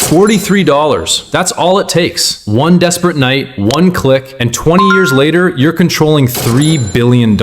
$43. That's all it takes. One desperate night, one click, and 20 years later, you're controlling $3 billion.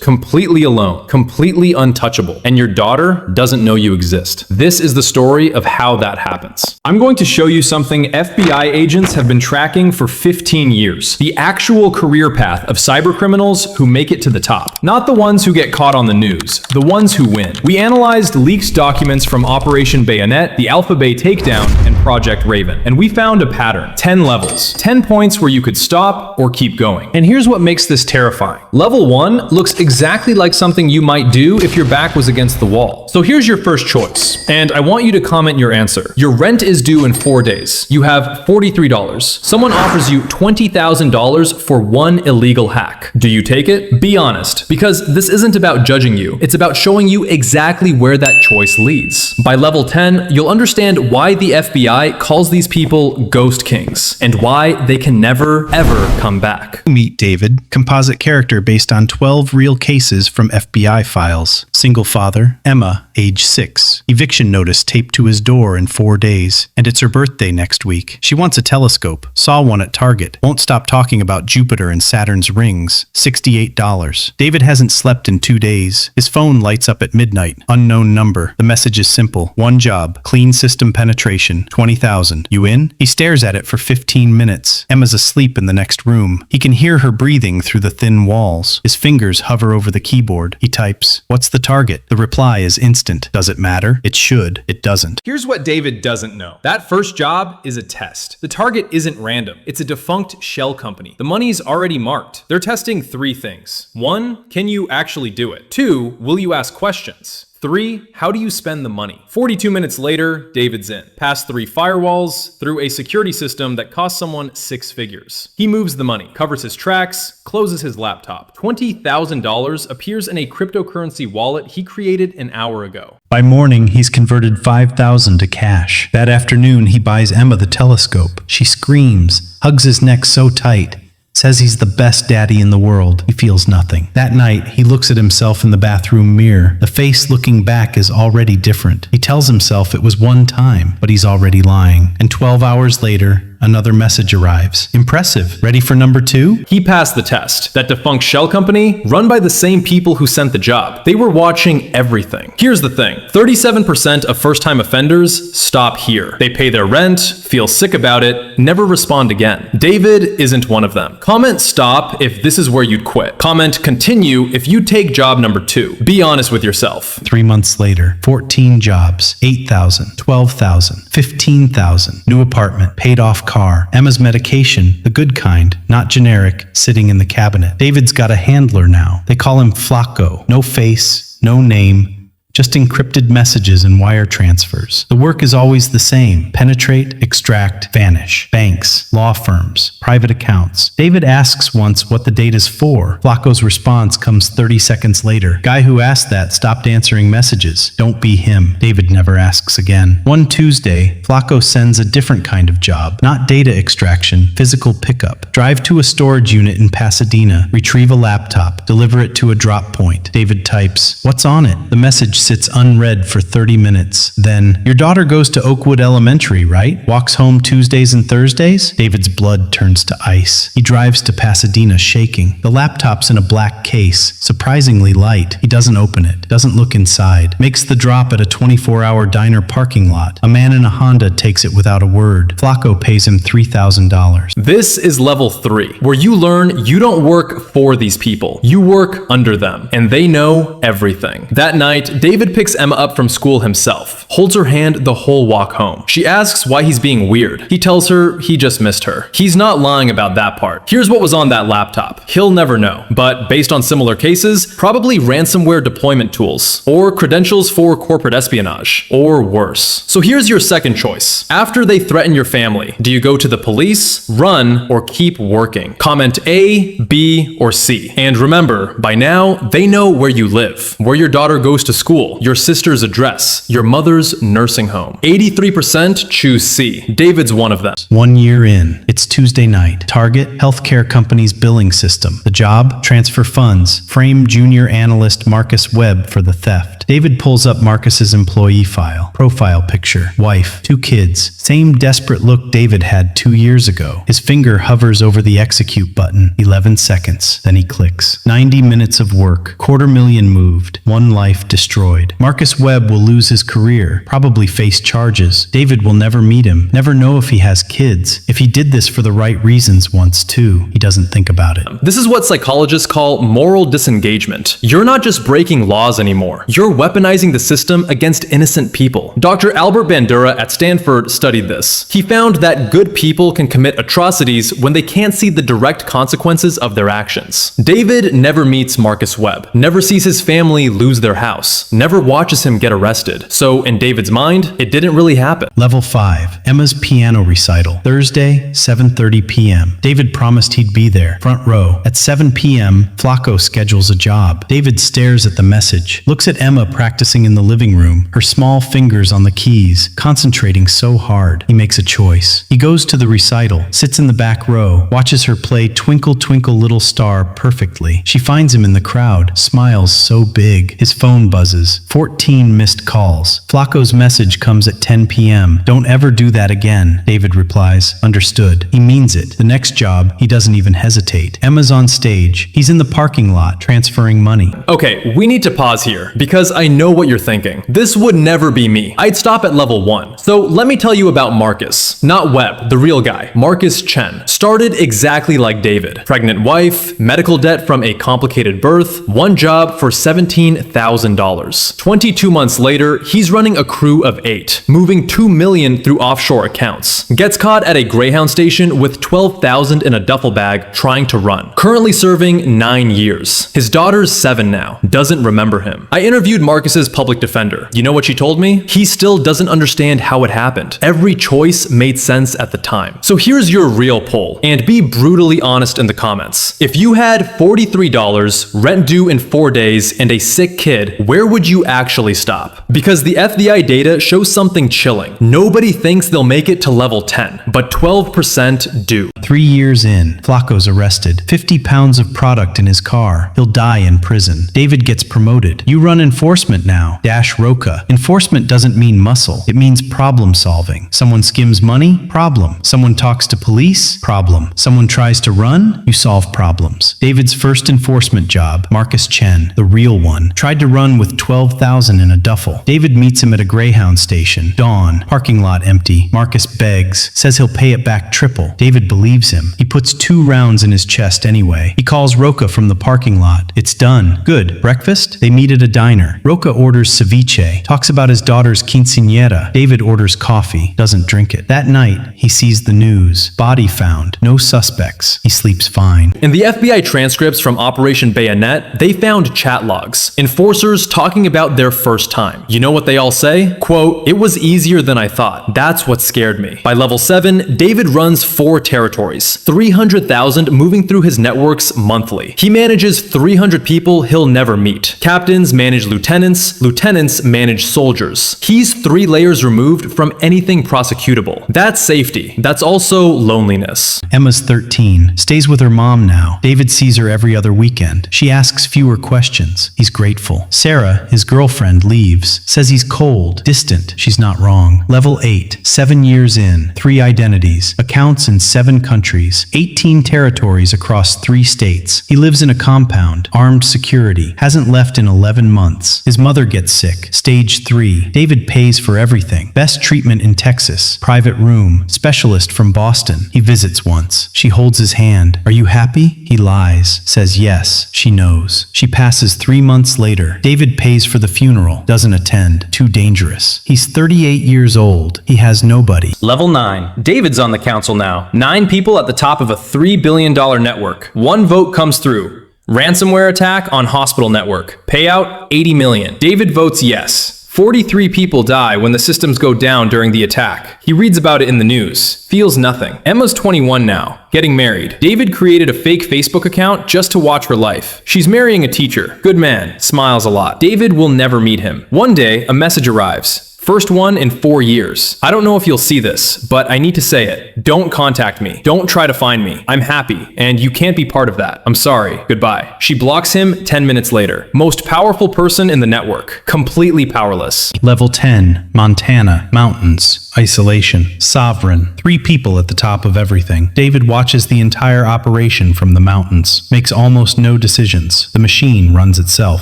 Completely alone, completely untouchable, and your daughter doesn't know you exist. This is the story of how that happens. I'm going to show you something FBI agents have been tracking for 15 years. The actual career path of cybercriminals who make it to the top. Not the ones who get caught on the news, the ones who win. We analyzed leaked documents from Operation Bayonet, the AlphaBay takedown, and Project Raven, and we found a pattern. 10 levels. 10 points where you could stop or keep going. And here's what makes this terrifying. Level 1 looks exactly like something you might do if your back was against the wall. So here's your first choice, and I want you to comment your answer. Your rent is due in 4 days. You have $43. Someone offers you $20,000 for one illegal hack. Do you take it? Be honest, because this isn't about judging you. It's about showing you exactly where that choice leads. By level 10, you'll understand why the FBI calls these people ghost kings and why they can never, ever come back. Meet David, composite character based on 12 real cases from FBI files. Single father, Emma, age 6. Eviction notice taped to his door in 4 days. And it's her birthday next week. She wants a telescope. Saw one at Target. Won't stop talking about Jupiter and Saturn's rings. $68. David hasn't slept in 2 days. His phone lights up at midnight. Unknown number. The message is simple. One job. Clean system penetration. 20,000. You in? He stares at it for 15 minutes. Emma's asleep in the next room. He can hear her breathing through the thin walls. His fingers hover over the keyboard. He types, "What's the target?" The reply is instant. Does it matter? It should. It doesn't. Here's what David doesn't know. That first job is a test. The target isn't random. It's a defunct shell company. The money's already marked. They're testing 3 things. 1, can you actually do it? 2, will you ask questions? 3, how do you spend the money? 42 minutes later, David's in. Past 3 firewalls, through a security system that cost someone 6 figures. He moves the money, covers his tracks, closes his laptop. $20,000 appears in a cryptocurrency wallet he created an hour ago. By morning, he's converted $5,000 to cash. That afternoon, he buys Emma the telescope. She screams, hugs his neck so tight, says he's the best daddy in the world. He feels nothing. That night, he looks at himself in the bathroom mirror. The face looking back is already different. He tells himself it was one time, but he's already lying. And 12 hours later, another message arrives. Impressive. Ready for number 2? He passed the test. That defunct shell company, run by the same people who sent the job. They were watching everything. Here's the thing. 37% of first-time offenders stop here. They pay their rent, feel sick about it, never respond again. David isn't one of them. Comment stop if this is where you'd quit. Comment continue if you take job number 2. Be honest with yourself. 3 months later, 14 jobs, 8,000, 12,000, 15,000, new apartment, paid off car, Emma's medication, the good kind, not generic, sitting in the cabinet. David's got a handler now. They call him Flacco. No face, no name, just encrypted messages and wire transfers. The work is always the same. Penetrate, extract, vanish. Banks, law firms, private accounts. David asks once what the data's for. Flacco's response comes 30 seconds later. Guy who asked that stopped answering messages. Don't be him. David never asks again. One Tuesday, Flacco sends a different kind of job. Not data extraction, physical pickup. Drive to a storage unit in Pasadena. Retrieve a laptop. Deliver it to a drop point. David types, "What's on it?" The message sits unread for 30 minutes. Then, "Your daughter goes to Oakwood Elementary, right? Walks home Tuesdays and Thursdays?" David's blood turns to ice. He drives to Pasadena shaking. The laptop's in a black case, surprisingly light. He doesn't open it, doesn't look inside. Makes the drop at a 24-hour diner parking lot. A man in a Honda takes it without a word. Flacco pays him $3,000. This is level 3, where you learn you don't work for these people. You work under them, and they know everything. That night, David picks Emma up from school himself, holds her hand the whole walk home. She asks why he's being weird. He tells her he just missed her. He's not lying about that part. Here's what was on that laptop. He'll never know, but based on similar cases, probably ransomware deployment tools, or credentials for corporate espionage, or worse. So here's your second choice. After they threaten your family, do you go to the police, run, or keep working? Comment A, B, or C. And remember, by now, they know where you live, where your daughter goes to school, school, your sister's address, your mother's nursing home. 83% choose C. David's one of them. 1 year in. It's Tuesday night. Target, healthcare company's billing system. The job, transfer funds. Frame junior analyst Marcus Webb for the theft. David pulls up Marcus's employee file. Profile picture. Wife. 2 kids. Same desperate look David had 2 years ago. His finger hovers over the execute button. 11 seconds. Then he clicks. 90 minutes of work. $250,000 moved. 1 life destroyed. Marcus Webb will lose his career. Probably face charges. David will never meet him. Never know if he has kids. If he did this for the right reasons once too, he doesn't think about it. This is what psychologists call moral disengagement. You're not just breaking laws anymore. You're weaponizing the system against innocent people. Dr. Albert Bandura at Stanford studied this. He found that good people can commit atrocities when they can't see the direct consequences of their actions. David never meets Marcus Webb, never sees his family lose their house, never watches him get arrested. So in David's mind, it didn't really happen. Level 5. Emma's piano recital. Thursday, 7:30 p.m. David promised he'd be there. Front row. At 7 p.m., Flacco schedules a job. David stares at the message, looks at Emma practicing in the living room, her small fingers on the keys, concentrating so hard. He makes a choice. He goes to the recital, sits in the back row, watches her play Twinkle Twinkle Little Star perfectly. She finds him in the crowd, smiles so big. His phone buzzes. 14 missed calls. Flacco's message comes at 10 p.m. Don't ever do that again. David replies, understood. He means it. The next job, he doesn't even hesitate. Emma's on stage. He's in the parking lot, transferring money. Okay, we need to pause here, because I know what you're thinking. This would never be me. I'd stop at level 1. So let me tell you about Marcus. Not Webb, the real guy. Marcus Chen. Started exactly like David. Pregnant wife, medical debt from a complicated birth, 1 job for $17,000. 22 months later, he's running a crew of 8, moving $2 million through offshore accounts. Gets caught at a Greyhound station with $12,000 in a duffel bag trying to run. Currently serving 9 years. His daughter's 7 now. Doesn't remember him. I interviewed Marcus's public defender. You know what she told me? He still doesn't understand how it happened. Every choice made sense at the time. So here's your real poll, and be brutally honest in the comments. If you had $43, rent due in 4 days, and a sick kid, where would you actually stop? Because the FBI data shows something chilling. Nobody thinks they'll make it to level 10, but 12% do. 3 years in, Flacco's arrested. 50 pounds of product in his car. He'll die in prison. David gets promoted. You run enforcement now. Dash Roca. Enforcement doesn't mean muscle. It means problem solving. Someone skims money? Problem. Someone talks to police? Problem. Someone tries to run? You solve problems. David's first enforcement job, Marcus Chen, the real one, tried to run with $12,000 in a duffel. David meets him at a Greyhound station. Dawn. Parking lot empty. Marcus begs. Says he'll pay it back triple. David believes him. He puts 2 rounds in his chest anyway. He calls Roca from the parking lot. It's done. Good. Breakfast? They meet at a diner. Roca orders ceviche. Talks about his daughter's quinceañera. David orders coffee. Doesn't drink it. That night, he sees the news. Body found. No suspects. He sleeps fine. In the FBI transcripts from Operation Bayonet, they found chat logs. Enforcers talking about their first time. You know what they all say? Quote, "It was easier than I thought. That's what scared me." By level 7, David runs 4 territories. 300,000 moving through his networks monthly. He manages 300 people he'll never meet. Captains manage lieutenants. Lieutenants manage soldiers. He's 3 layers removed from anything prosecutable. That's safety. That's also loneliness. Emma's 13. Stays with her mom now. David sees her every other weekend. She asks fewer questions. He's grateful. Sarah, his girlfriend, leaves. Says he's cold, distant. She's not wrong. Level 8. 7 years in. 3 identities. Accounts in 7 countries. 18 territories across 3 states. He lives in a compound. Armed security. Hasn't left in 11 months. His mother gets sick. Stage 3. David pays for everything. Best treatment in Texas. Private room. Specialist from Boston. He visits once. She holds his hand. Are you happy? He lies. Says yes. She knows. She passes 3 months later. David pays for the funeral. Doesn't attend. Too dangerous. He's 38 years old. He has nobody. Level 9. David's on the council now. 9 people at the top of a $3 billion network. 1 vote comes through. Ransomware attack on hospital network. Payout $80 million. David votes yes. 43 people die when the systems go down during the attack. He reads about it in the news. Feels nothing. Emma's 21 now, getting married. David created a fake Facebook account just to watch her life. She's marrying a teacher. Good man, smiles a lot. David will never meet him. One day, a message arrives. First one in 4 years. I don't know if you'll see this, but I need to say it. Don't contact me. Don't try to find me. I'm happy, and you can't be part of that. I'm sorry. Goodbye. She blocks him 10 minutes later. Most powerful person in the network. Completely powerless. Level 10, Montana, mountains, isolation, sovereign, 3 people at the top of everything. David watches the entire operation from the mountains, makes almost no decisions. The machine runs itself.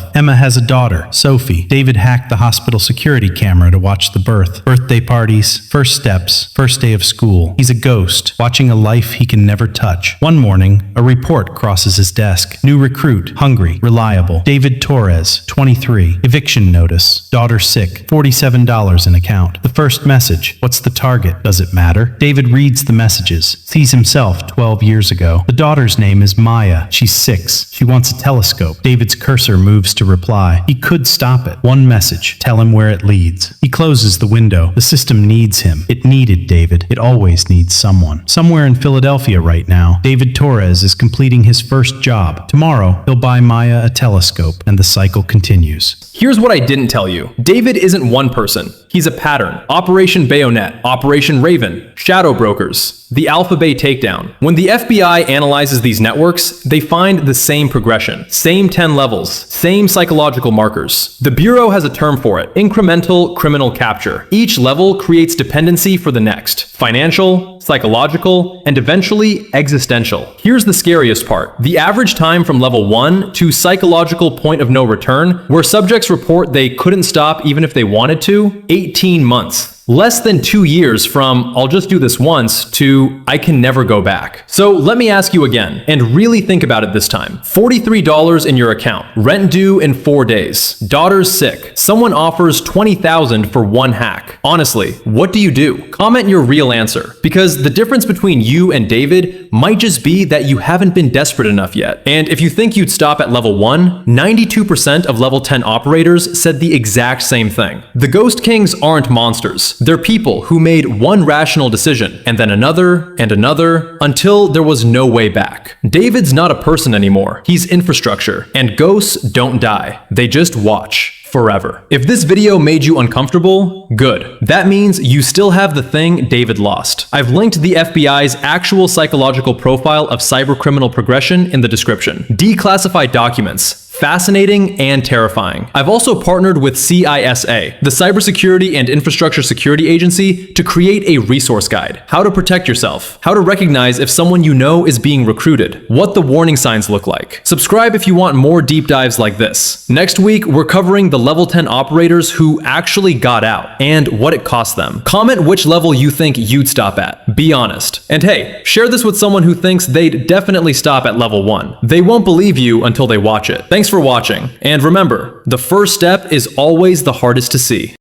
Emma has a daughter, Sophie. David hacked the hospital security camera to watch the birth, birthday parties, first steps, first day of school. He's a ghost, watching a life he can never touch. One morning, a report crosses his desk. New recruit, hungry, reliable. David Torres, 23. Eviction notice. Daughter sick. $47 in account. The first message. What's the target? Does it matter? David reads the messages. Sees himself 12 years ago. The daughter's name is Maya. She's 6. She wants a telescope. David's cursor moves to reply. He could stop it. One message. Tell him where it leads. He closes the window. The system needs him. It needed David. It always needs someone. Somewhere in Philadelphia right now, David Torres is completing his first job. Tomorrow, he'll buy Maya a telescope, and the cycle continues. Here's what I didn't tell you. David isn't one person. He's a pattern. Operation Bayonet, Operation Raven, Shadow Brokers, the AlphaBay takedown. When the FBI analyzes these networks, they find the same progression, same 10 levels, same psychological markers. The Bureau has a term for it, incremental criminal capture. Each level creates dependency for the next, financial, psychological, and eventually existential. Here's the scariest part. The average time from level 1 to psychological point of no return, where subjects report they couldn't stop even if they wanted to, 18 months. Less than 2 years from, I'll just do this once, to, I can never go back. So let me ask you again, and really think about it this time. $43 in your account, rent due in 4 days, daughter's sick, someone offers $20,000 for one hack. Honestly, what do you do? Comment your real answer, because the difference between you and David might just be that you haven't been desperate enough yet. And if you think you'd stop at level 1, 92% of level 10 operators said the exact same thing. The Ghost Kings aren't monsters. They're people who made one rational decision, and then another, and another, until there was no way back. David's not a person anymore. He's infrastructure, and ghosts don't die. They just watch. Forever. If this video made you uncomfortable, good. That means you still have the thing David lost. I've linked the FBI's actual psychological profile of cybercriminal progression in the description. Declassified documents. Fascinating and terrifying. I've also partnered with CISA, the Cybersecurity and Infrastructure Security Agency, to create a resource guide. How to protect yourself. How to recognize if someone you know is being recruited. What the warning signs look like. Subscribe if you want more deep dives like this. Next week, we're covering the level 10 operators who actually got out and what it cost them. Comment which level you think you'd stop at. Be honest. And hey, share this with someone who thinks they'd definitely stop at level 1. They won't believe you until they watch it. Thanks for watching, and remember, the first step is always the hardest to see.